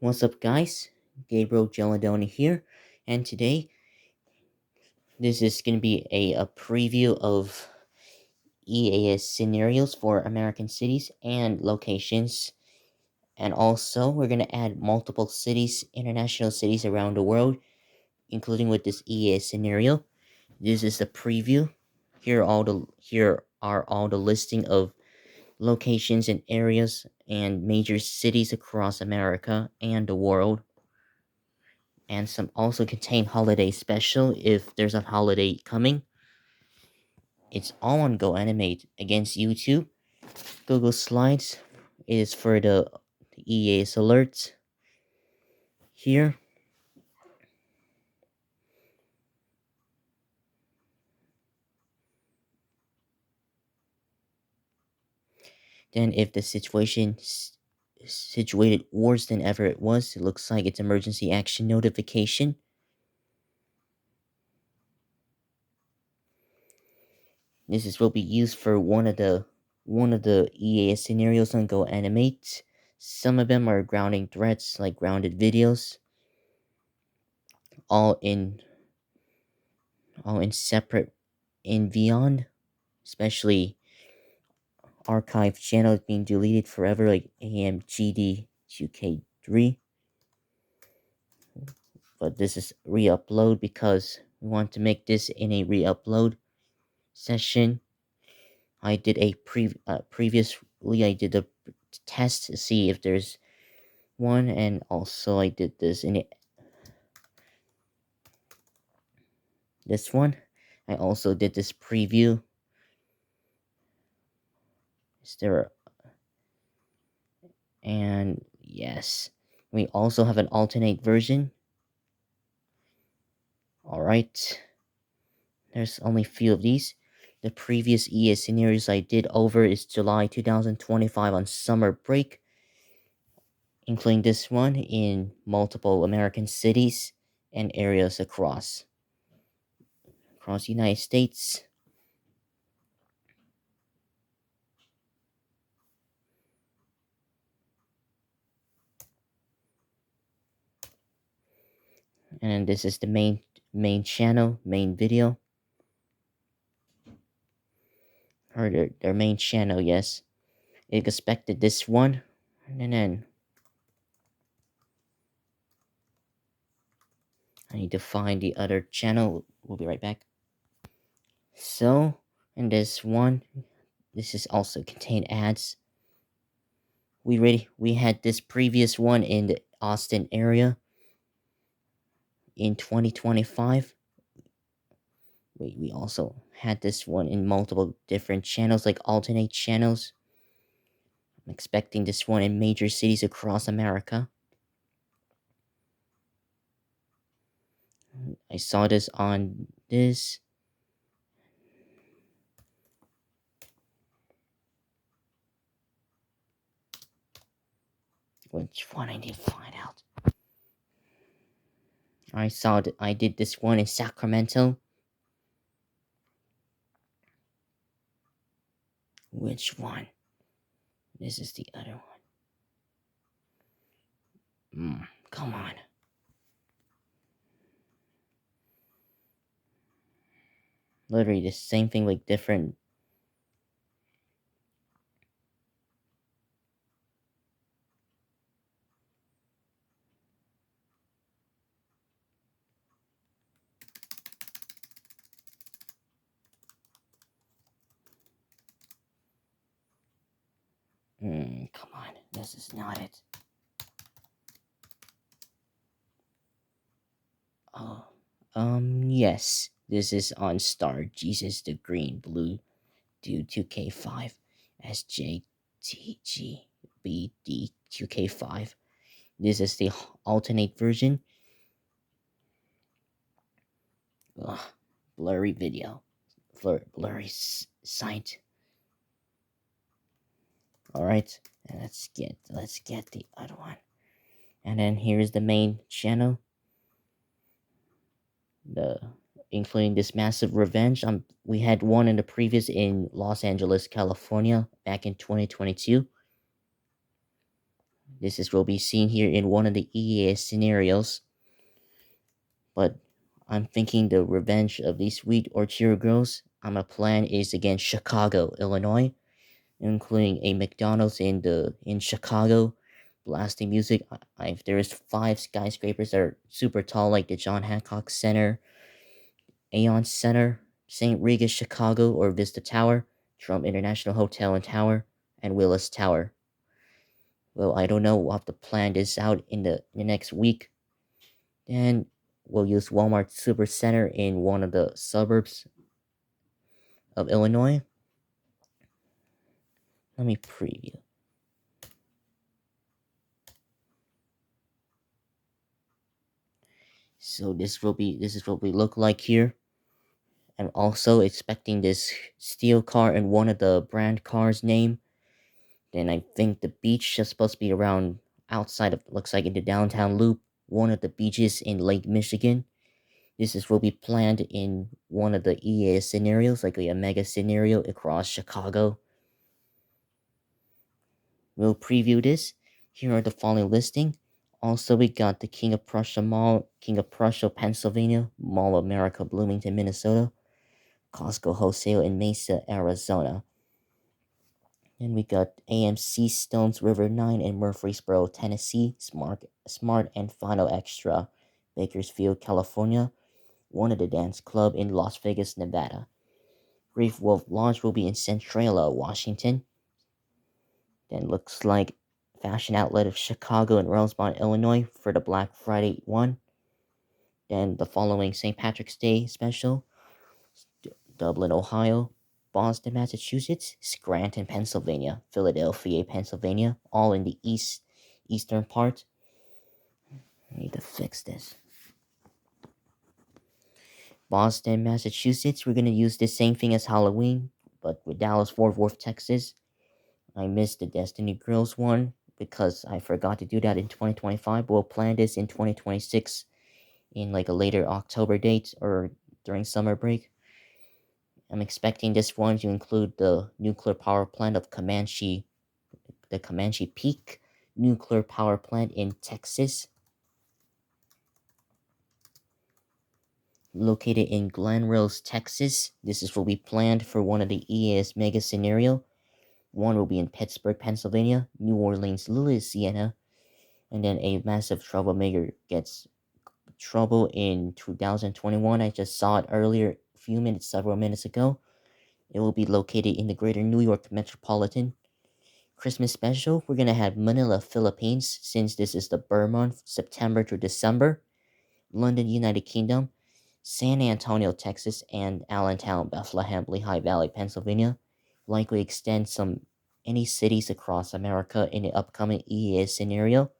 What's up, guys? Gabriel Geladoni here, and today this is going to be a preview of EAS scenarios for American cities and locations, and also we're going to add multiple cities, international cities around the world, including with this EAS scenario. This is the preview. Here are all the listing of locations and areas and major cities across America and the world, and some also contain holiday special if there's a holiday coming. It's all on Go Animate against YouTube. Google Slides is for the EA's alerts. Here, then if the situation situated worse than ever it was, it looks like it's emergency action notification. Will be used for one of the EAS scenarios on Go Animate. Some of them are grounding threats like grounded videos, all in separate in beyond, especially archive channels being deleted forever like AMGD 2K3. But this is re-upload because we want to make this in a re-upload session. I did a previously I did a test to see if there's one, and also I did this in this one. I also did this preview. Is there and yes, we also have an alternate version. All right, there's only a few of these. The previous EAS scenarios I did over is July 2025 on summer break, including this one in multiple American cities and areas across the United States. And this is the main channel, main video, or their main channel. Yes, it expected this one, and then I need to find the other channel. We'll be right back. So, in this one, this is also contain ads. We had this previous one in the Austin area in 2025. We also had this one in multiple different channels, like alternate channels. I'm expecting this one in major cities across America. I saw this on this. Which one I need to find out? I did this one in Sacramento. Which one? This is the other one. Come on. Literally the same thing, like different. Come on. This is not it. Oh. Yes. This is on Star Jesus the Green Blue Dude 2K5 SJTGBD 2K5. This is the alternate version. Ugh, blurry video. Blurry sight. Alright, let's get the other one. And then here's the main channel. Including this massive revenge. We had one in the previous in Los Angeles, California, back in 2022. This is will be seen here in one of the EAS scenarios. But I'm thinking the revenge of these sweet Orchero girls. My plan is against Chicago, Illinois, including a McDonald's in Chicago, blasting music. If there's 5 skyscrapers that are super tall, like the John Hancock Center, Aon Center, St. Regis Chicago, or Vista Tower, Trump International Hotel and Tower, and Willis Tower. Well, I don't know. We'll have to plan this out in the next week. Then we'll use Walmart Super Center in one of the suburbs of Illinois. Let me preview. So this is what we look like here. I'm also expecting this steel car in one of the brand cars name. Then I think the beach is supposed to be around outside of looks like in the downtown loop, one of the beaches in Lake Michigan. This is will be planned in one of the EAS scenarios, like a mega scenario across Chicago. We'll preview this. Here are the following listing. Also, we got the King of Prussia Mall, King of Prussia, Pennsylvania, Mall of America, Bloomington, Minnesota, Costco Wholesale in Mesa, Arizona. Then we got AMC Stones River 9 in Murfreesboro, Tennessee, Smart and Final Extra, Bakersfield, California, One of the Dance Club in Las Vegas, Nevada. Reef Wolf Lodge will be in Centralia, Washington. Then looks like Fashion Outlet of Chicago and Rosebud, Illinois for the Black Friday one. Then the following St. Patrick's Day special, Dublin, Ohio, Boston, Massachusetts, Scranton, Pennsylvania, Philadelphia, Pennsylvania, all in the eastern part. I need to fix this. Boston, Massachusetts, we're gonna use the same thing as Halloween, but with Dallas, Fort Worth, Texas. I missed the Destiny Girls one because I forgot to do that in 2025. We'll plan this in 2026 in like a later October date or during summer break. I'm expecting this one to include the nuclear power plant of the Comanche Peak nuclear power plant in Texas, located in Glen Rose, Texas. This is what we planned for one of the EAS mega scenario. One will be in Pittsburgh, Pennsylvania, New Orleans, Louisiana, and then a massive troublemaker gets trouble in 2021. I just saw it earlier, several minutes ago. It will be located in the greater New York metropolitan. Christmas special, we're gonna have Manila, Philippines, since this is the Burr month, September to December. London, United Kingdom, San Antonio, Texas, and Allentown, Bethlehem, Lehigh Valley, Pennsylvania. Likely extend some any cities across America in the upcoming EAS scenario,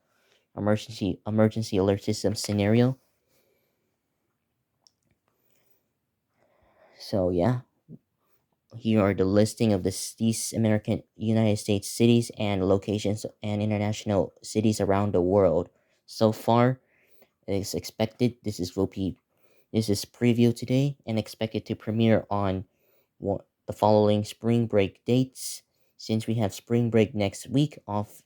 emergency alert system scenario. So yeah, here are the listing of these American United States cities and locations and international cities around the world. So far, it is expected this is preview today and expected to premiere on the following spring break dates, since we have spring break next week off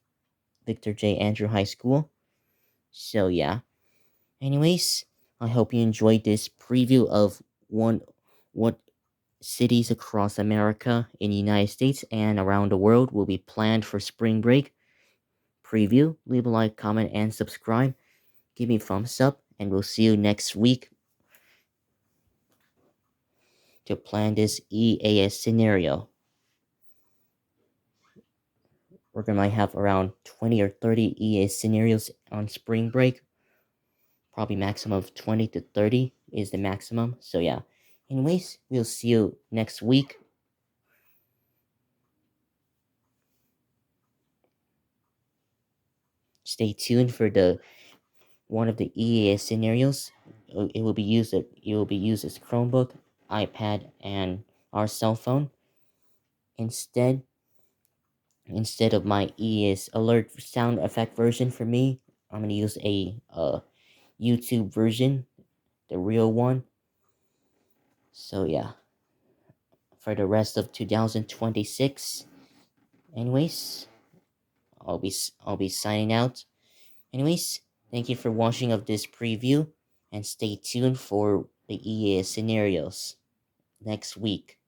Victor J. Andrew High School. So yeah. Anyways, I hope you enjoyed this preview of what cities across America in the United States and around the world will be planned for spring break. Preview, leave a like, comment, and subscribe. Give me a thumbs up, and we'll see you next week to plan this EAS scenario. We're gonna have around 20 or 30 EAS scenarios on spring break. Probably maximum of 20 to 30 is the maximum. So yeah. Anyways, we'll see you next week. Stay tuned for the one of the EAS scenarios. It will be used as Chromebook, iPad, and our cell phone. Instead, instead of my EAS alert sound effect version for me, I'm gonna use a YouTube version, the real one. So yeah, for the rest of 2026. Anyways, I'll be signing out. Anyways, thank you for watching of this preview, and stay tuned for the EAS scenarios next week.